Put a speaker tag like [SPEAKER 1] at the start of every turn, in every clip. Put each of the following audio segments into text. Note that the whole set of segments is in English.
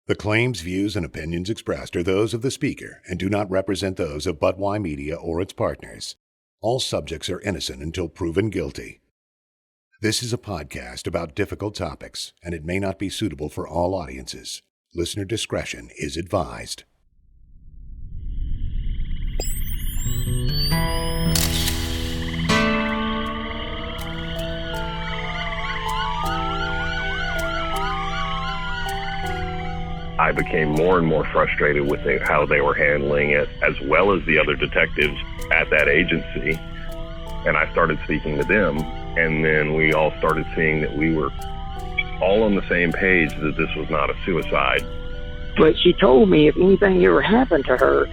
[SPEAKER 1] The claims, views, and opinions expressed are those of the speaker and do not represent those of Budweiser Media or its partners. All subjects are innocent until proven guilty. This is a podcast about difficult topics, and it may not be suitable for all audiences. Listener discretion is advised.
[SPEAKER 2] I became more and more frustrated with how they were handling it, as well as the other detectives at that agency. And I started speaking to them, and then we all started seeing that we were all on the same page, that this was not a suicide.
[SPEAKER 3] But she told me if anything ever happened to her,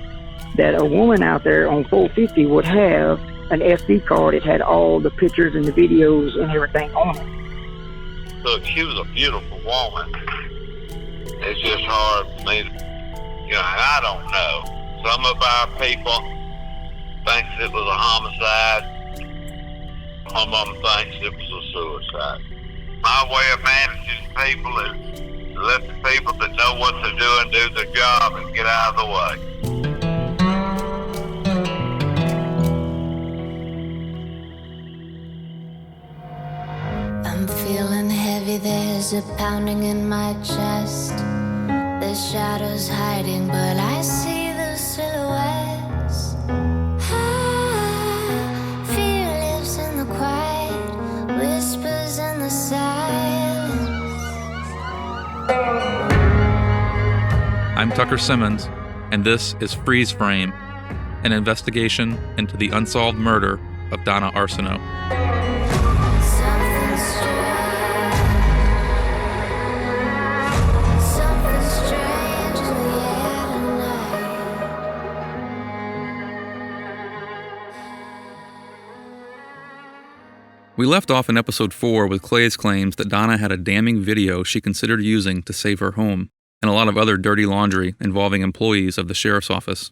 [SPEAKER 3] that a woman out there on 450 would have an SD card that had all the pictures and the videos and everything on it.
[SPEAKER 4] Look, she was a beautiful woman. It's just hard for me to, I don't know. Some of our people thinks it was a homicide. Some of them thinks it was a suicide. My way of managing people is to let the people that know what they're doing do their job and get out of the way.
[SPEAKER 5] I'm feeling heavy, there's a pounding in my chest. The shadows hiding, but I see the silhouettes. Fear lives in the quiet, whispers in the silence.
[SPEAKER 6] I'm Tucker Simmons, and this is Freeze Frame, an investigation into the unsolved murder of Donna Areno. We left off in episode 4 with Clay's claims that Donna had a damning video she considered using to save her home, and a lot of other dirty laundry involving employees of the sheriff's office.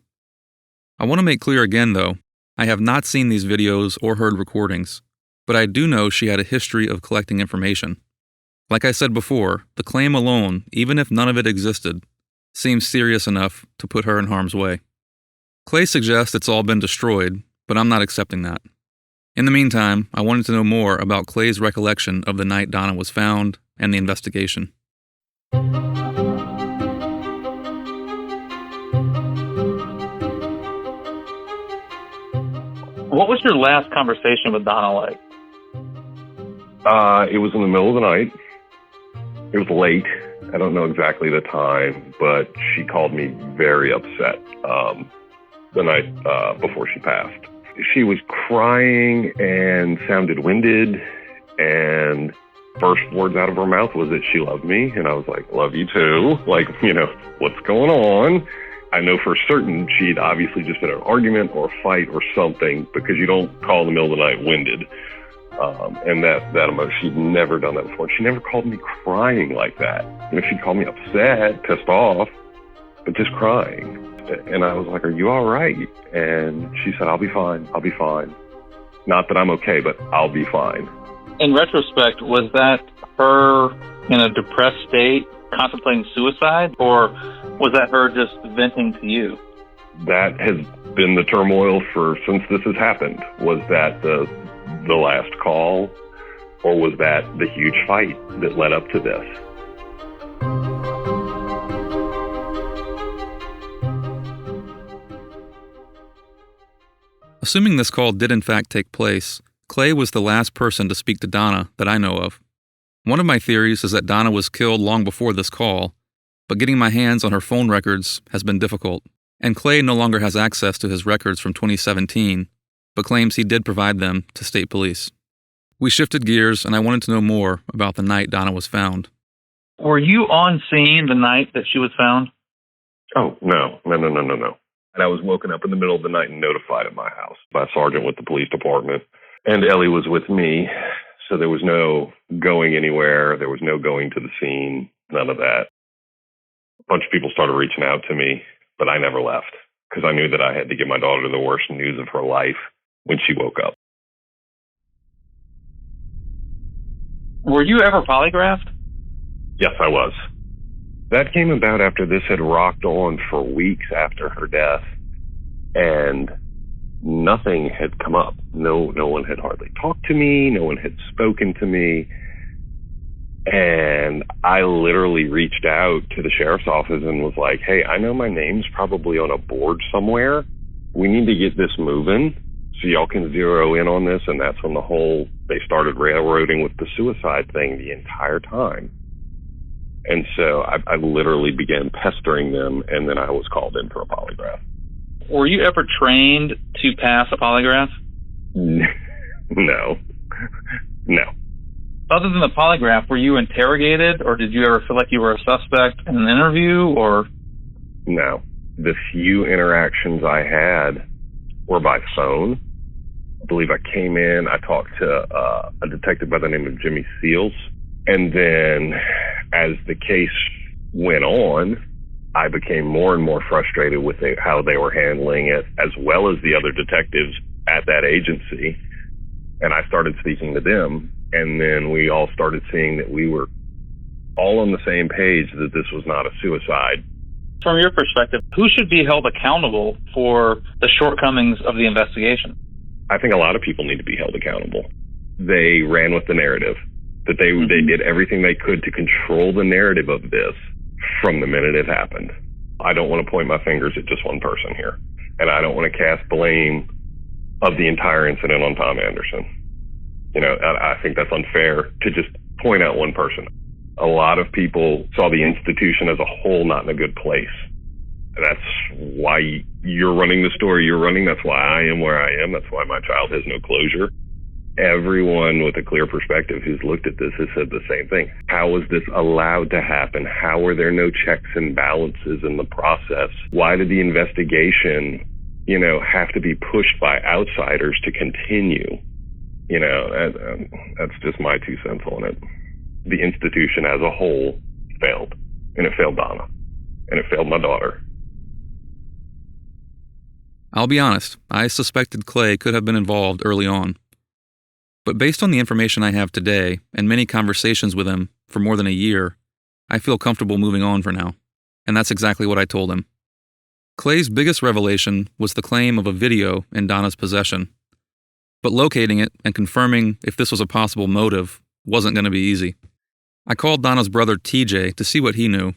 [SPEAKER 6] I want to make clear again, though, I have not seen these videos or heard recordings, but I do know she had a history of collecting information. Like I said before, the claim alone, even if none of it existed, seems serious enough to put her in harm's way. Clay suggests it's all been destroyed, but I'm not accepting that. In the meantime, I wanted to know more about Clay's recollection of the night Donna was found and the investigation.
[SPEAKER 7] What was your last conversation with Donna like?
[SPEAKER 2] It was in the middle of the night. It was late. I don't know exactly the time, but she called me very upset the night before she passed. She was crying and sounded winded, and first words out of her mouth was that she loved me, and I was like, love you too. Like, what's going on? I know for certain she'd obviously just been in an argument or a fight or something, because you don't call in the middle of the night winded. And that emotion, she'd never done that before. She never called me crying like that. She'd call me upset, pissed off, but just crying. And I was like, are you all right? And she said, I'll be fine. I'll be fine. Not that I'm okay, but I'll be fine.
[SPEAKER 7] In retrospect, was that her in a depressed state, contemplating suicide, or was that her just venting to you?
[SPEAKER 2] That has been the turmoil since this has happened. Was that the last call, or was that the huge fight that led up to this?
[SPEAKER 6] Assuming this call did in fact take place, Clay was the last person to speak to Donna that I know of. One of my theories is that Donna was killed long before this call, but getting my hands on her phone records has been difficult, and Clay no longer has access to his records from 2017, but claims he did provide them to state police. We shifted gears, and I wanted to know more about the night Donna was found.
[SPEAKER 7] Were you on scene the night that she was found?
[SPEAKER 2] Oh, no. And I was woken up in the middle of the night and notified at my house by a sergeant with the police department. And Ellie was with me, so there was no going anywhere. There was no going to the scene, none of that. A bunch of people started reaching out to me, but I never left because I knew that I had to give my daughter the worst news of her life when she woke up.
[SPEAKER 7] Were you ever polygraphed?
[SPEAKER 2] Yes, I was. That came about after this had rocked on for weeks after her death, and nothing had come up. No one had hardly talked to me. No one had spoken to me. And I literally reached out to the sheriff's office and was like, hey, I know my name's probably on a board somewhere. We need to get this moving so y'all can zero in on this. And that's when they started railroading with the suicide thing the entire time. And so I literally began pestering them, and then I was called in for a polygraph.
[SPEAKER 7] Were you ever trained to pass a polygraph?
[SPEAKER 2] No.
[SPEAKER 7] Other than the polygraph, were you interrogated, or did you ever feel like you were a suspect in an interview, or?
[SPEAKER 2] No. The few interactions I had were by phone. I believe I came in, I talked to a detective by the name of Jimmy Seals, and then as the case went on, I became more and more frustrated with how they were handling it, as well as the other detectives at that agency. And I started speaking to them, and then we all started seeing that we were all on the same page, that this was not a suicide.
[SPEAKER 7] From your perspective, who should be held accountable for the shortcomings of the investigation?
[SPEAKER 2] I think a lot of people need to be held accountable. They ran with the narrative, that they did everything they could to control the narrative of this from the minute it happened. I don't want to point my fingers at just one person here, and I don't want to cast blame of the entire incident on Tom Anderson. I think that's unfair to just point out one person. A lot of people saw the institution as a whole not in a good place. That's why you're running the story you're running. That's why I am where I am. That's why my child has no closure. Everyone with a clear perspective who's looked at this has said the same thing. How was this allowed to happen? How were there no checks and balances in the process? Why did the investigation, have to be pushed by outsiders to continue? That's just my 2 cents on it. The institution as a whole failed, and it failed Donna, and it failed my daughter.
[SPEAKER 6] I'll be honest, I suspected Clay could have been involved early on. But based on the information I have today, and many conversations with him for more than a year, I feel comfortable moving on for now. And that's exactly what I told him. Clay's biggest revelation was the claim of a video in Donna's possession. But locating it and confirming if this was a possible motive wasn't going to be easy. I called Donna's brother TJ to see what he knew.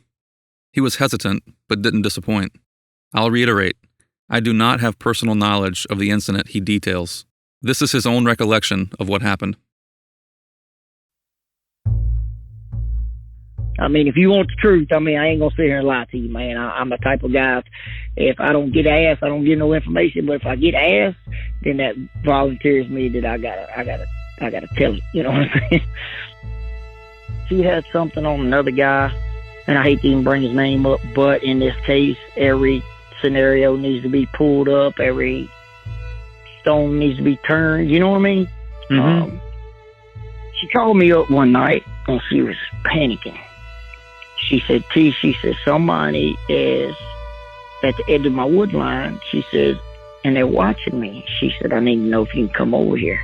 [SPEAKER 6] He was hesitant, but didn't disappoint. I'll reiterate, I do not have personal knowledge of the incident he details. This is his own recollection of what happened.
[SPEAKER 3] I mean, if you want the truth, I ain't gonna sit here and lie to you, man. I'm the type of guy, if I don't get asked, I don't get no information. But if I get asked, then that volunteers me that I gotta tell it. You know what I'm saying? She had something on another guy, and I hate to even bring his name up, but in this case, every scenario needs to be pulled up, every stone needs to be turned. You know what I mean? Mm-hmm. She called me up one night, and she was panicking. She said, T, she said, somebody is at the edge of my wood line. She said, and they're watching me. She said, I need to know if you can come over here.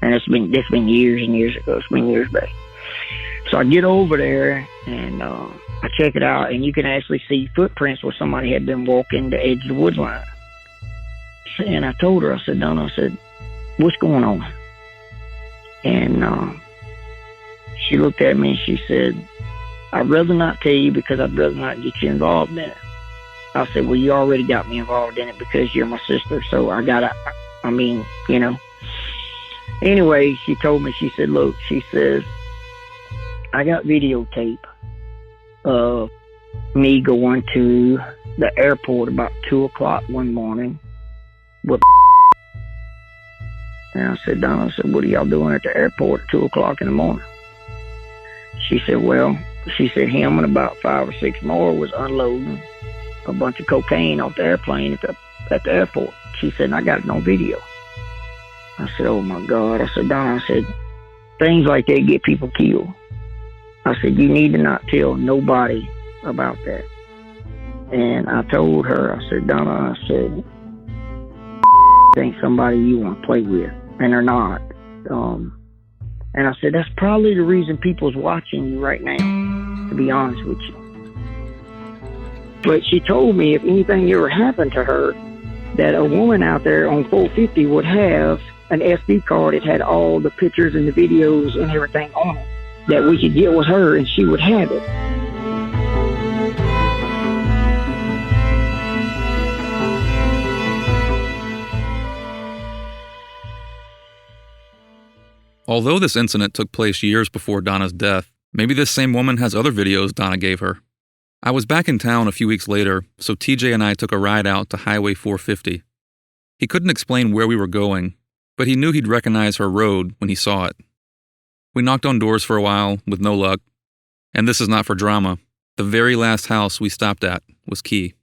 [SPEAKER 3] And it's been years and years ago. It's been years back. So I get over there, and I check it out, and you can actually see footprints where somebody had been walking the edge of the wood line. And I told her, I said, Donna, I said, what's going on? And she looked at me and she said, I'd rather not tell you because I'd rather not get you involved in it. I said, well, you already got me involved in it because you're my sister. So Anyway, she told me, she said, look, she says, I got videotape of me going to the airport about 2:00 one morning with and I said, Donna, I said, what are y'all doing at the airport at 2:00 in the morning? She said, him and about 5 or 6 more was unloading a bunch of cocaine off the airplane at the airport. She said, I got it on video. I said, oh my God. I said, Donna, I said, things like that get people killed. I said, you need to not tell nobody about that. And I told her, I said, Donna, I said, ain't somebody you want to play with, and they're not. And I said, that's probably the reason people's watching you right now, to be honest with you. But she told me if anything ever happened to her, that a woman out there on 450 would have an SD card. It had all the pictures and the videos and everything on it, that we could get with her and she would have it.
[SPEAKER 6] Although this incident took place years before Donna's death, maybe this same woman has other videos Donna gave her. I was back in town a few weeks later, so TJ and I took a ride out to Highway 450. He couldn't explain where we were going, but he knew he'd recognize her road when he saw it. We knocked on doors for a while, with no luck. And this is not for drama. The very last house we stopped at was key.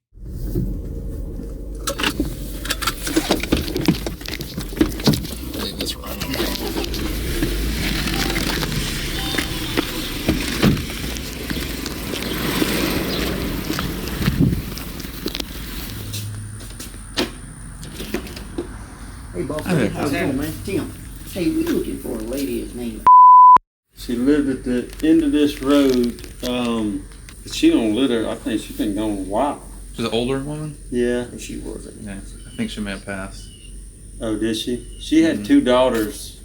[SPEAKER 8] Hey, boss. How's it going, man? Tim. Hey, we looking for a lady named.
[SPEAKER 9] She lived at the end of this road. She don't live there. I think she's been gone a while.
[SPEAKER 6] She's an older woman?
[SPEAKER 9] Yeah.
[SPEAKER 8] She was.
[SPEAKER 6] Yeah, I think she may have passed.
[SPEAKER 9] Oh, did she? She had two daughters.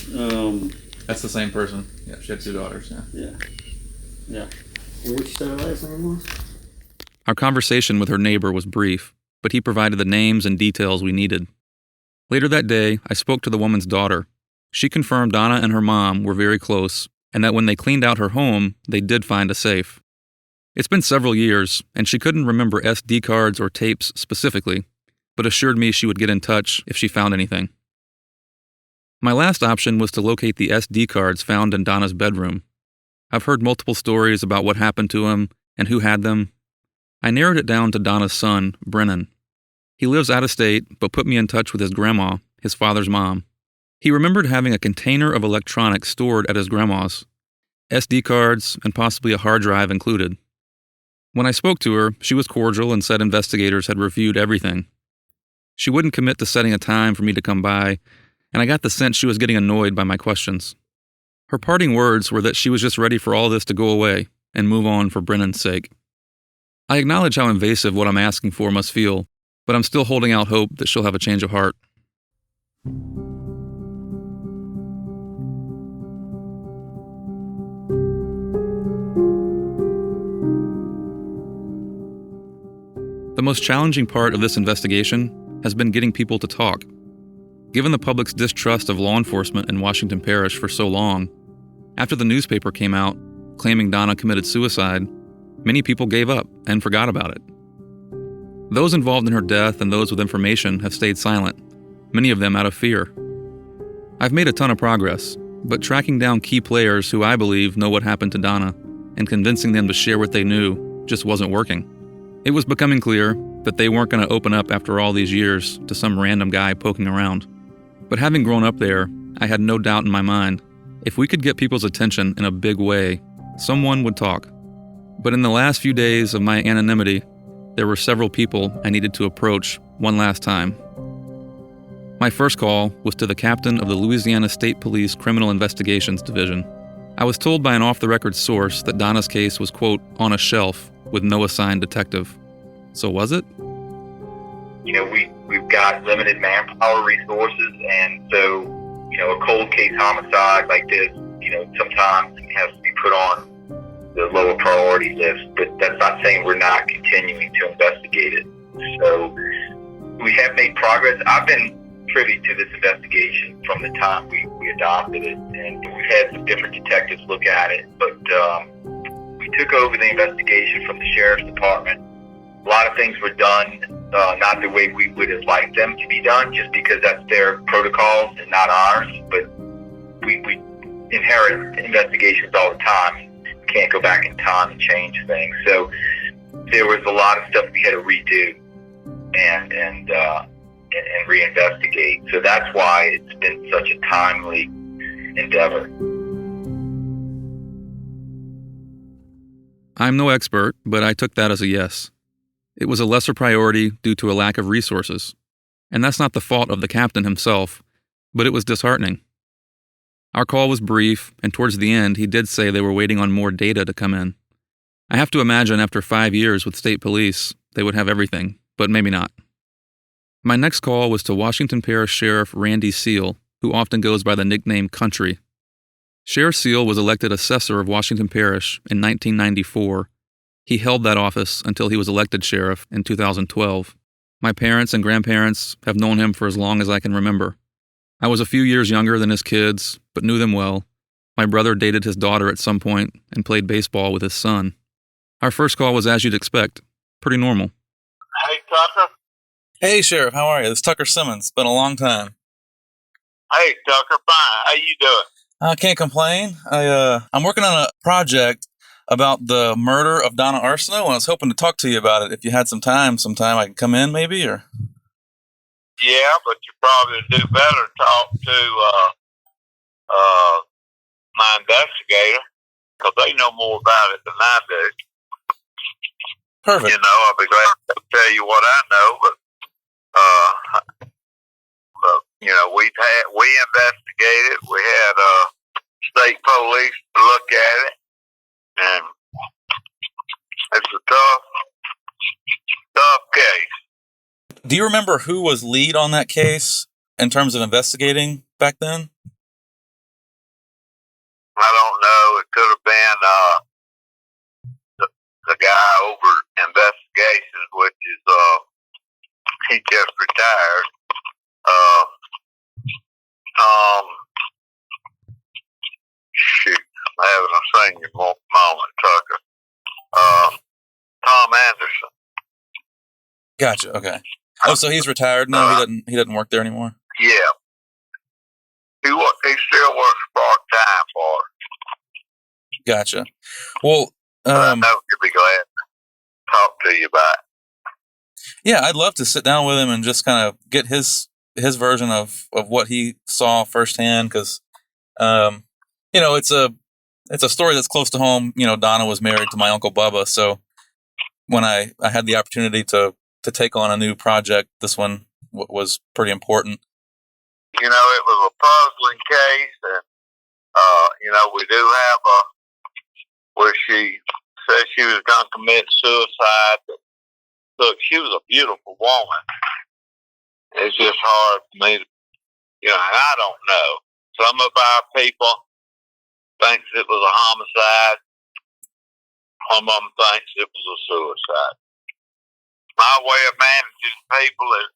[SPEAKER 6] That's the same person. Yeah, she had two daughters,
[SPEAKER 9] Yeah.
[SPEAKER 8] And what you said her last name was?
[SPEAKER 6] Our conversation with her neighbor was brief, but he provided the names and details we needed. Later that day, I spoke to the woman's daughter. She confirmed Donna and her mom were very close, and that when they cleaned out her home, they did find a safe. It's been several years, and she couldn't remember SD cards or tapes specifically, but assured me she would get in touch if she found anything. My last option was to locate the SD cards found in Donna's bedroom. I've heard multiple stories about what happened to them and who had them. I narrowed it down to Donna's son, Brennan. He lives out of state, but put me in touch with his grandma, his father's mom. He remembered having a container of electronics stored at his grandma's, SD cards and possibly a hard drive included. When I spoke to her, she was cordial and said investigators had reviewed everything. She wouldn't commit to setting a time for me to come by, and I got the sense she was getting annoyed by my questions. Her parting words were that she was just ready for all this to go away and move on for Brennan's sake. I acknowledge how invasive what I'm asking for must feel, but I'm still holding out hope that she'll have a change of heart. The most challenging part of this investigation has been getting people to talk. Given the public's distrust of law enforcement in Washington Parish for so long, after the newspaper came out claiming Donna committed suicide, many people gave up and forgot about it. Those involved in her death and those with information have stayed silent, many of them out of fear. I've made a ton of progress, but tracking down key players who I believe know what happened to Donna and convincing them to share what they knew just wasn't working. It was becoming clear that they weren't going to open up after all these years to some random guy poking around. But having grown up there, I had no doubt in my mind, if we could get people's attention in a big way, someone would talk. But in the last few days of my anonymity, there were several people I needed to approach one last time. My first call was to the captain of the Louisiana State Police Criminal Investigations Division. I was told by an off-the-record source that Donna's case was, quote, on a shelf with no assigned detective. So was it?
[SPEAKER 10] You know, we've got limited manpower resources, and so, you know, a cold case homicide like this, you know, sometimes it has to be put on the lower priority list, but that's not saying we're not continuing to investigate it. So we have made progress. I've been privy to this investigation from the time we adopted it, and we've had some different detectives look at it, but we took over the investigation from the sheriff's department. A lot of things were done not the way we would have liked them to be done, just because that's their protocols and not ours, but we inherit investigations all the time. We can't go back in time and change things. So there was a lot of stuff we had to redo and reinvestigate. So that's why it's been such a timely endeavor.
[SPEAKER 6] I'm no expert, but I took that as a yes. It was a lesser priority due to a lack of resources. And that's not the fault of the captain himself, but it was disheartening. Our call was brief, and towards the end, he did say they were waiting on more data to come in. I have to imagine after 5 years with state police, they would have everything, but maybe not. My next call was to Washington Parish Sheriff Randy Seal, who often goes by the nickname Country. Sheriff Seal was elected assessor of Washington Parish in 1994. He held that office until he was elected sheriff in 2012. My parents and grandparents have known him for as long as I can remember. I was a few years younger than his kids, but knew them well. My brother dated his daughter at some point and played baseball with his son. Our first call was as you'd expect, pretty normal.
[SPEAKER 4] Hey, Tucker.
[SPEAKER 6] Hey, Sheriff, how are you? This is Tucker Simmons. Been a long time.
[SPEAKER 4] Hey, Tucker. Fine. How you doing?
[SPEAKER 6] I can't complain. I'm working on a project about the murder of Donna Areno, and I was hoping to talk to you about it. If you had some time, sometime I could come in, maybe, or...
[SPEAKER 4] Yeah, but you probably do better talk to my investigator, because they know more about it than I do.
[SPEAKER 6] Perfect.
[SPEAKER 4] You know, I'll be glad to tell you what I know, but you know, we investigated. We had state police to look at it, and it's a tough case.
[SPEAKER 6] Do you remember who was lead on that case in terms of investigating back then?
[SPEAKER 4] I don't know. It could have been the guy over investigations, which is he just retired. Shoot, I haven't seen you moment, Tucker. Tom Anderson.
[SPEAKER 6] Gotcha. Okay. Oh, so he's retired now. He doesn't work there anymore.
[SPEAKER 4] Yeah, he still works part-time for us.
[SPEAKER 6] Gotcha. Well,
[SPEAKER 4] but I know you'll be glad to talk to you about it.
[SPEAKER 6] Yeah, I'd love to sit down with him and just kind of get his version of what he saw firsthand, because you know, it's a story that's close to home. You know, Donna was married to my Uncle Bubba, so when I had the opportunity to take on a new project, this one was pretty important.
[SPEAKER 4] You know, it was a puzzling case, and you know, we do have where she said she was going to commit suicide. But look, she was a beautiful woman. It's just hard for me to, you know, and I don't know. Some of our people thinks it was a homicide. Some of them thinks it was a suicide. My way of managing people is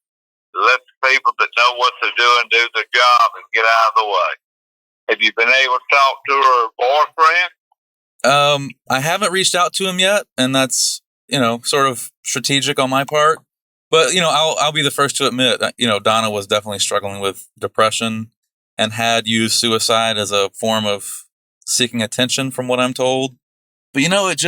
[SPEAKER 4] to let the people that know what they're doing do their job and get out of the way. Have you been able to talk to her boyfriend?
[SPEAKER 6] I haven't reached out to him yet, and that's, you know, sort of strategic on my part. But, you know, I'll be the first to admit that, you know, Donna was definitely struggling with depression and had used suicide as a form of seeking attention, from what I'm told. But, you know, it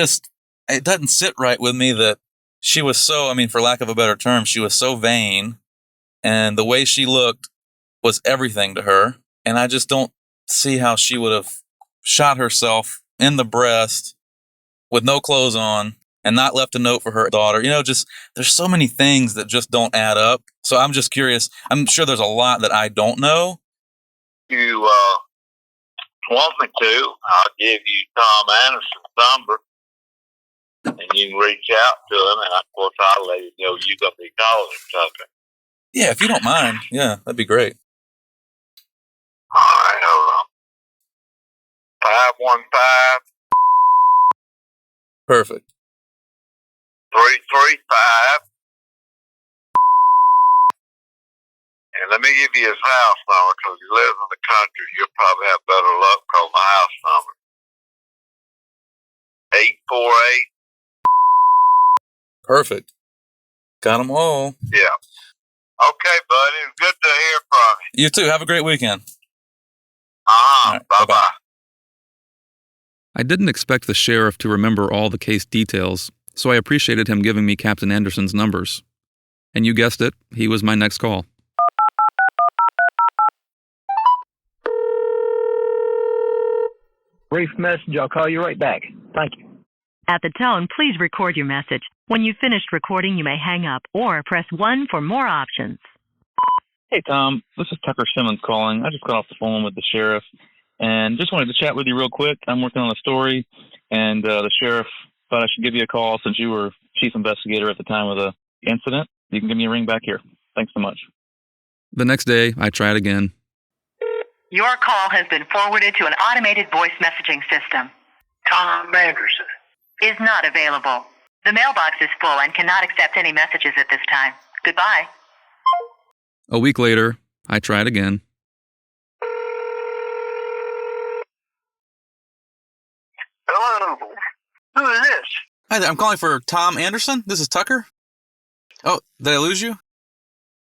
[SPEAKER 6] doesn't sit right with me that she was so, I mean, for lack of a better term, she was so vain, and the way she looked was everything to her. And I just don't see how she would have shot herself in the breast with no clothes on and not left a note for her daughter. You know, just there's so many things that just don't add up. So I'm just curious. I'm sure there's a lot that I don't know.
[SPEAKER 4] You want me to, I'll give you Tom Anderson's number, and you can reach out to him, and of course I'll let you know you're going to be calling him, Tucker.
[SPEAKER 6] Yeah, if you don't mind. Yeah, that'd be great.
[SPEAKER 4] All right, hold on. 515.
[SPEAKER 6] Perfect.
[SPEAKER 4] 335. And let me give you his house number, because he lives in the country. You'll probably have better luck calling my house number. 848.
[SPEAKER 6] Perfect. Got them all.
[SPEAKER 4] Yeah. Okay, buddy. It's good to hear from you.
[SPEAKER 6] You too. Have a great weekend.
[SPEAKER 4] Right, bye-bye.
[SPEAKER 6] I didn't expect the sheriff to remember all the case details, so I appreciated him giving me Captain Anderson's numbers. And you guessed it, he was my next call.
[SPEAKER 3] Brief message. I'll call you right back. Thank you.
[SPEAKER 11] At the tone, please record your message. When you've finished recording, you may hang up or press 1 for more options.
[SPEAKER 7] Hey, Tom. This is Tucker Simmons calling. I just got off the phone with the sheriff and just wanted to chat with you real quick. I'm working on a story, and the sheriff thought I should give you a call since you were chief investigator at the time of the incident. You can give me a ring back here. Thanks so much.
[SPEAKER 6] The next day, I tried again.
[SPEAKER 11] Your call has been forwarded to an automated voice messaging system.
[SPEAKER 12] Tom Anderson
[SPEAKER 11] Is not available. The mailbox is full and cannot accept any messages at this time. Goodbye.
[SPEAKER 6] A week later, I tried again.
[SPEAKER 12] Hello. Who is this?
[SPEAKER 13] Hi there, I'm calling for Tom Anderson. This is Tucker. Oh, did I lose you?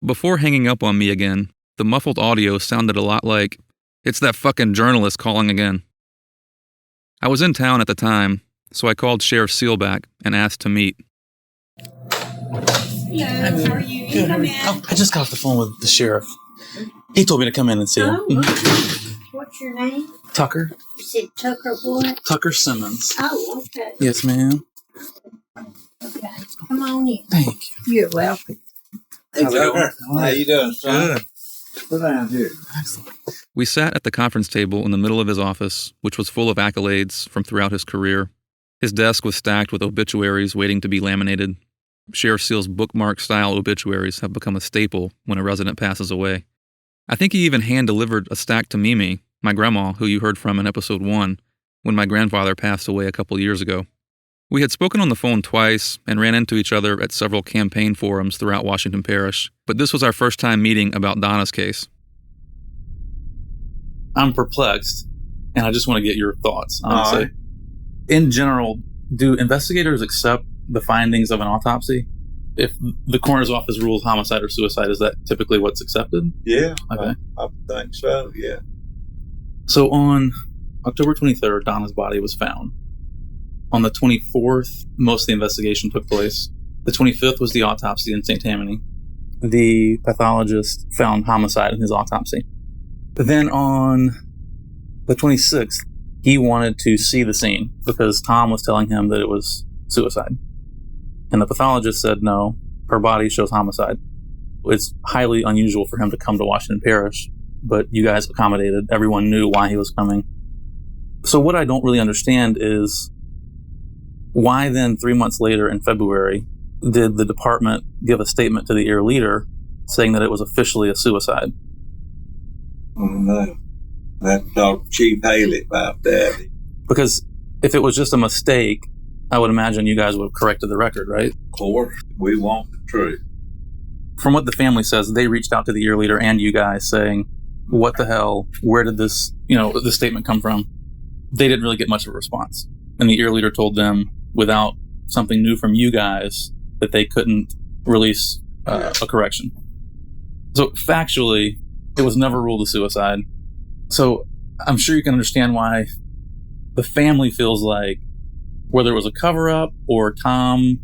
[SPEAKER 6] Before hanging up on me again, the muffled audio sounded a lot like, "It's that fucking journalist calling again." I was in town at the time, so I called Sheriff Seal back and asked to meet.
[SPEAKER 14] Hello, how are you?
[SPEAKER 13] Good. Oh, I just got off the phone with the sheriff. He told me to come in and see him.
[SPEAKER 14] Oh, okay. What's your name?
[SPEAKER 13] Tucker.
[SPEAKER 14] You said Tucker what?
[SPEAKER 13] Tucker Simmons.
[SPEAKER 14] Oh, okay.
[SPEAKER 13] Yes, ma'am.
[SPEAKER 14] Okay. Come on in.
[SPEAKER 13] Thank you.
[SPEAKER 14] You're welcome.
[SPEAKER 15] Hey, Tucker. How you doing, son?
[SPEAKER 13] Good.
[SPEAKER 15] Sit down here.
[SPEAKER 13] Excellent.
[SPEAKER 6] We sat at the conference table in the middle of his office, which was full of accolades from throughout his career. His desk was stacked with obituaries waiting to be laminated. Sheriff Seal's bookmark-style obituaries have become a staple when a resident passes away. I think he even hand-delivered a stack to Mimi, my grandma, who you heard from in episode 1, when my grandfather passed away a couple years ago. We had spoken on the phone twice and ran into each other at several campaign forums throughout Washington Parish, but this was our first time meeting about Donna's case.
[SPEAKER 13] I'm perplexed, and I just want to get your thoughts, honestly.
[SPEAKER 15] All right.
[SPEAKER 13] In general, do investigators accept the findings of an autopsy? If the coroner's office rules homicide or suicide, is that typically what's accepted?
[SPEAKER 15] Yeah,
[SPEAKER 13] Okay.
[SPEAKER 15] I think so, yeah.
[SPEAKER 13] So on October 23rd, Donna's body was found. On the 24th, most of the investigation took place. The 25th was the autopsy in St. Tammany. The pathologist found homicide in his autopsy. Then on the 26th, he wanted to see the scene because Tom was telling him that it was suicide. And the pathologist said, no, her body shows homicide. It's highly unusual for him to come to Washington Parish, but you guys accommodated. Everyone knew why he was coming. So what I don't really understand is why then 3 months later in February did the department give a statement to the ear leader saying that it was officially a suicide?
[SPEAKER 15] Oh, no. I have to talk to Chief Haley about that.
[SPEAKER 13] Because if it was just a mistake, I would imagine you guys would have corrected the record, right?
[SPEAKER 15] Of course, we want the truth.
[SPEAKER 13] From what the family says, they reached out to the ear leader and you guys saying, what the hell? Where did this, this statement come from? They didn't really get much of a response. And the ear leader told them, without something new from you guys, that they couldn't release a correction. So factually, it was never ruled a suicide. So I'm sure you can understand why the family feels like whether it was a cover-up or Tom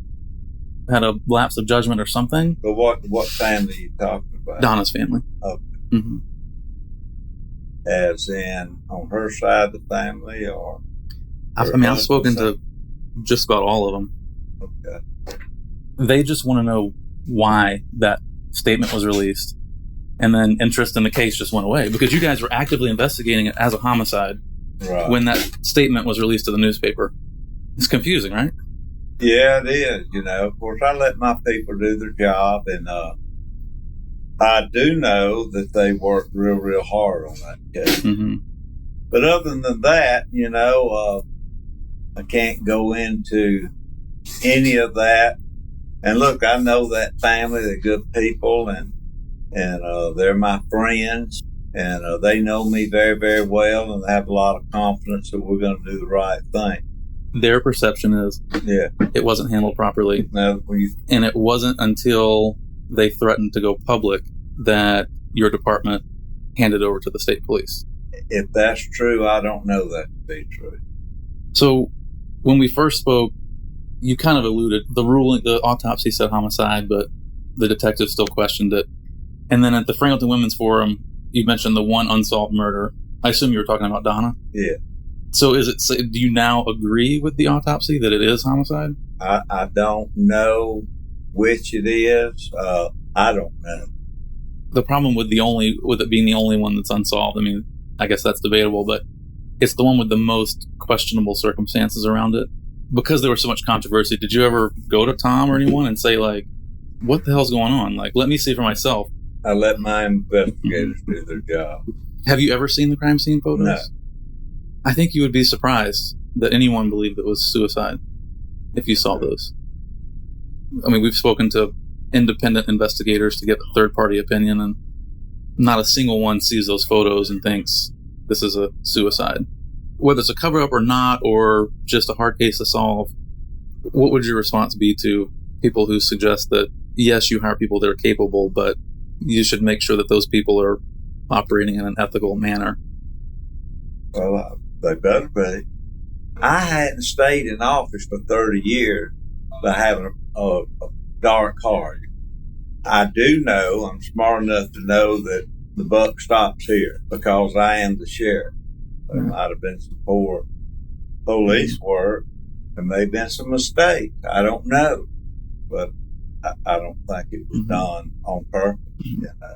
[SPEAKER 13] had a lapse of judgment or something.
[SPEAKER 15] But what family are you talking about?
[SPEAKER 13] Donna's family.
[SPEAKER 15] Okay.
[SPEAKER 13] Mm-hmm.
[SPEAKER 15] As in on her side of the family, or?
[SPEAKER 13] I've spoken to just about all of them.
[SPEAKER 15] Okay.
[SPEAKER 13] They just want to know why that statement was released. And then interest in the case just went away because you guys were actively investigating it as a homicide when that statement was released to the newspaper. It's confusing, right?
[SPEAKER 15] Yeah, it is. Of course, I let my people do their job, and I do know that they worked real, real hard on that case.
[SPEAKER 13] Mm-hmm.
[SPEAKER 15] But other than that, I can't go into any of that. And look, I know that family, they're good people, and they're my friends, and they know me very, very well, and they have a lot of confidence that we're going to do the right thing.
[SPEAKER 13] Their perception is it wasn't handled properly.
[SPEAKER 15] No,
[SPEAKER 13] and it wasn't until they threatened to go public that your department handed over to the state police.
[SPEAKER 15] If that's true, I don't know that to be true.
[SPEAKER 13] So when we first spoke, you kind of alluded, the autopsy said homicide, but the detective still questioned it. And then at the Franklinton Women's Forum, you mentioned the one unsolved murder. I assume you were talking about Donna?
[SPEAKER 15] Yeah.
[SPEAKER 13] So do you now agree with the autopsy that it is homicide?
[SPEAKER 15] I don't know which it is. I don't know.
[SPEAKER 13] The problem with it being the only one that's unsolved, I guess that's debatable, but it's the one with the most questionable circumstances around it. because there was so much controversy, did you ever go to Tom or anyone and say, like, what the hell's going on? Like, let me see for myself.
[SPEAKER 15] I let my investigators do their job.
[SPEAKER 13] Have you ever seen the crime scene photos?
[SPEAKER 15] No.
[SPEAKER 13] I think you would be surprised that anyone believed it was suicide if you saw those. I mean, we've spoken to independent investigators to get a third-party opinion, and not a single one sees those photos and thinks this is a suicide. Whether it's a cover-up or not, or just a hard case to solve, what would your response be to people who suggest that, yes, you hire people that are capable, but you should make sure that those people are operating in an ethical manner?
[SPEAKER 15] Well, they better be. I hadn't stayed in office for 30 years by having a dark heart. I do know, I'm smart enough to know that the buck stops here because I am the sheriff. There might have been some poor police work. There may have been some mistakes. I don't know. But I don't think it was done on purpose. You know?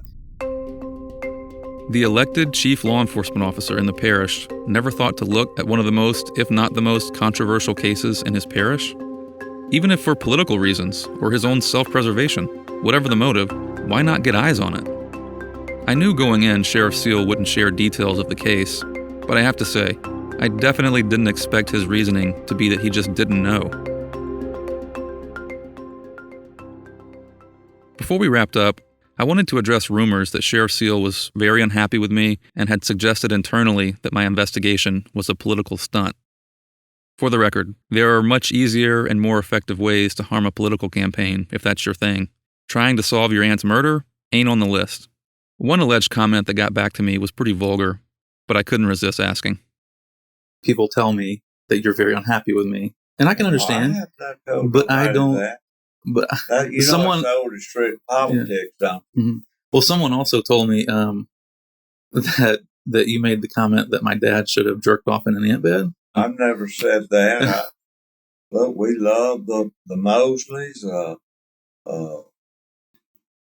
[SPEAKER 6] The elected chief law enforcement officer in the parish never thought to look at one of the most, if not the most, controversial cases in his parish? Even if for political reasons or his own self-preservation, whatever the motive, why not get eyes on it? I knew going in Sheriff Seal wouldn't share details of the case, but I have to say, I definitely didn't expect his reasoning to be that he just didn't know. Before we wrapped up, I wanted to address rumors that Sheriff Seal was very unhappy with me and had suggested internally that my investigation was a political stunt. For the record, there are much easier and more effective ways to harm a political campaign if that's your thing. Trying to solve your aunt's murder ain't on the list. One alleged comment that got back to me was pretty vulgar, but I couldn't resist asking.
[SPEAKER 13] People tell me that you're very unhappy with me, and I can understand, but I don't.
[SPEAKER 15] That.
[SPEAKER 13] But
[SPEAKER 15] you know,
[SPEAKER 13] someone
[SPEAKER 15] it's old as strict politics, don't you?
[SPEAKER 13] Mm-hmm. Well, someone also told me that you made the comment that my dad should have jerked off in an ant bed.
[SPEAKER 15] I've never said that. Look, we love the Mosleys.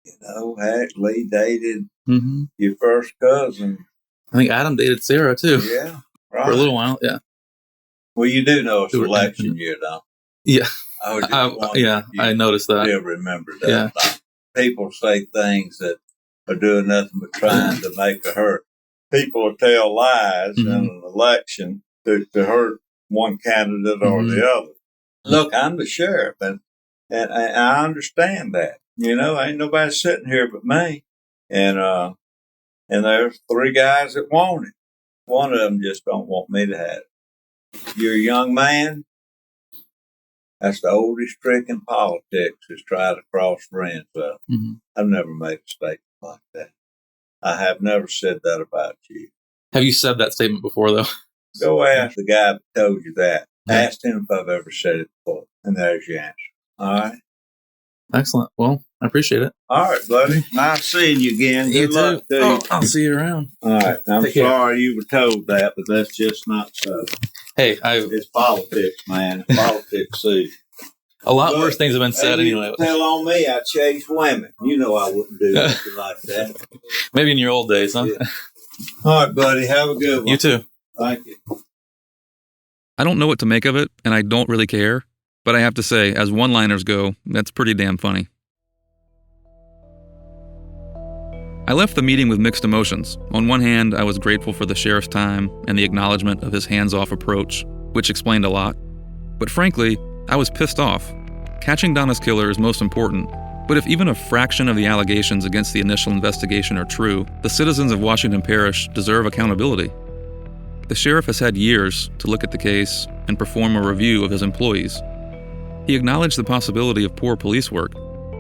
[SPEAKER 15] You know, heck, Lee dated your first cousin.
[SPEAKER 13] I think Adam dated Sarah too.
[SPEAKER 15] Yeah, right.
[SPEAKER 13] For a little while. Yeah.
[SPEAKER 15] Well, you do know it's election year, don't you?
[SPEAKER 13] Yeah. I noticed that.
[SPEAKER 15] Still remember that. Yeah. People say things that are doing nothing but trying to make a hurt. People will tell lies in an election to hurt one candidate or the other. Look, I'm the sheriff, and I understand that. You know, ain't nobody sitting here but me. And there's 3 guys that want it. One of them just don't want me to have it. You're a young man. That's the oldest trick in politics, is try to cross friends up. I've never made a statement like that. I have never said that about you.
[SPEAKER 13] Have you said that statement before, though?
[SPEAKER 15] Go ask the guy that told you that. Ask him if I've ever said it before. And there's your answer. All right?
[SPEAKER 13] Excellent. Well, I appreciate it.
[SPEAKER 15] All right, buddy. Nice seeing you again. Good luck to you.
[SPEAKER 13] I'll see you around.
[SPEAKER 15] All right. I'm sorry you were told that, but that's just not so.
[SPEAKER 13] Hey,
[SPEAKER 15] it's politics, man. Politics, see.
[SPEAKER 13] A lot worse things have been said anyway.
[SPEAKER 15] Tell on me, I chase women. You know I wouldn't do anything like that.
[SPEAKER 13] Maybe in your old days, huh?
[SPEAKER 15] Yeah. All right, buddy. Have a good one.
[SPEAKER 13] You too.
[SPEAKER 15] Thank you.
[SPEAKER 6] I don't know what to make of it, and I don't really care. But I have to say, as one-liners go, that's pretty damn funny. I left the meeting with mixed emotions. On one hand, I was grateful for the sheriff's time and the acknowledgement of his hands-off approach, which explained a lot. But frankly, I was pissed off. Catching Donna's killer is most important, but if even a fraction of the allegations against the initial investigation are true, the citizens of Washington Parish deserve accountability. The sheriff has had years to look at the case and perform a review of his employees. He acknowledged the possibility of poor police work,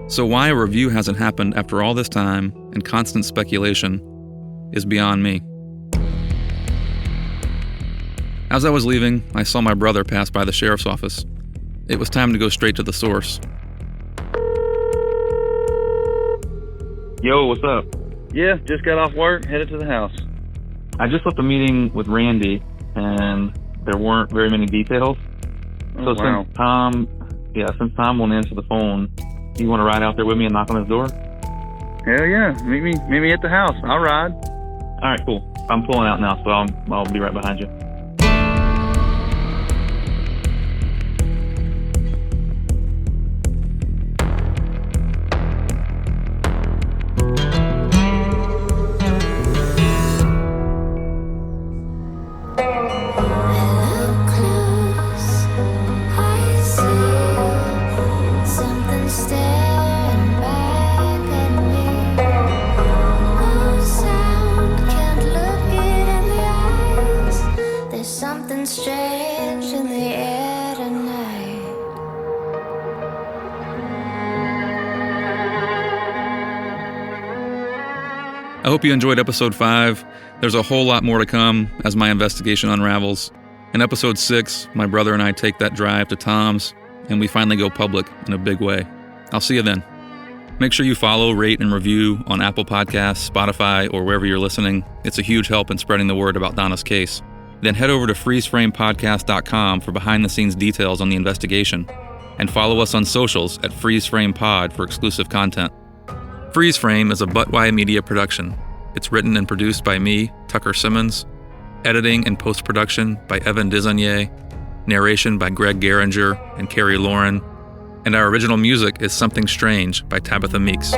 [SPEAKER 6] so why a review hasn't happened after all this time and constant speculation is beyond me. As I was leaving, I saw my brother pass by the sheriff's office. It was time to go straight to the source.
[SPEAKER 7] Yo, what's up? Yeah, just got off work, headed to the house. I just left a meeting with Randy, and there weren't very many details. So since Tom won't answer the phone, do you want to ride out there with me and knock on his door? Hell yeah, meet me at the house. I'll ride. All right, cool. I'm pulling out now, so I'll be right behind you.
[SPEAKER 6] I hope you enjoyed episode 5. There's a whole lot more to come as my investigation unravels. In episode 6, my brother and I take that drive to Tom's, and we finally go public in a big way. I'll see you then. Make sure you follow, rate, and review on Apple Podcasts, Spotify, or wherever you're listening. It's a huge help in spreading the word about Donna's case. Then head over to freezeframepodcast.com for behind-the-scenes details on the investigation. And follow us on socials at FreezeFramePod for exclusive content. Freeze Frame is a Buttwise Media production. It's written and produced by me, Tucker Simmons. Editing and post-production by Evan Dizonier. Narration by Greg Geringer and Carrie Lauren. And our original music is Something Strange by Tabitha Meeks.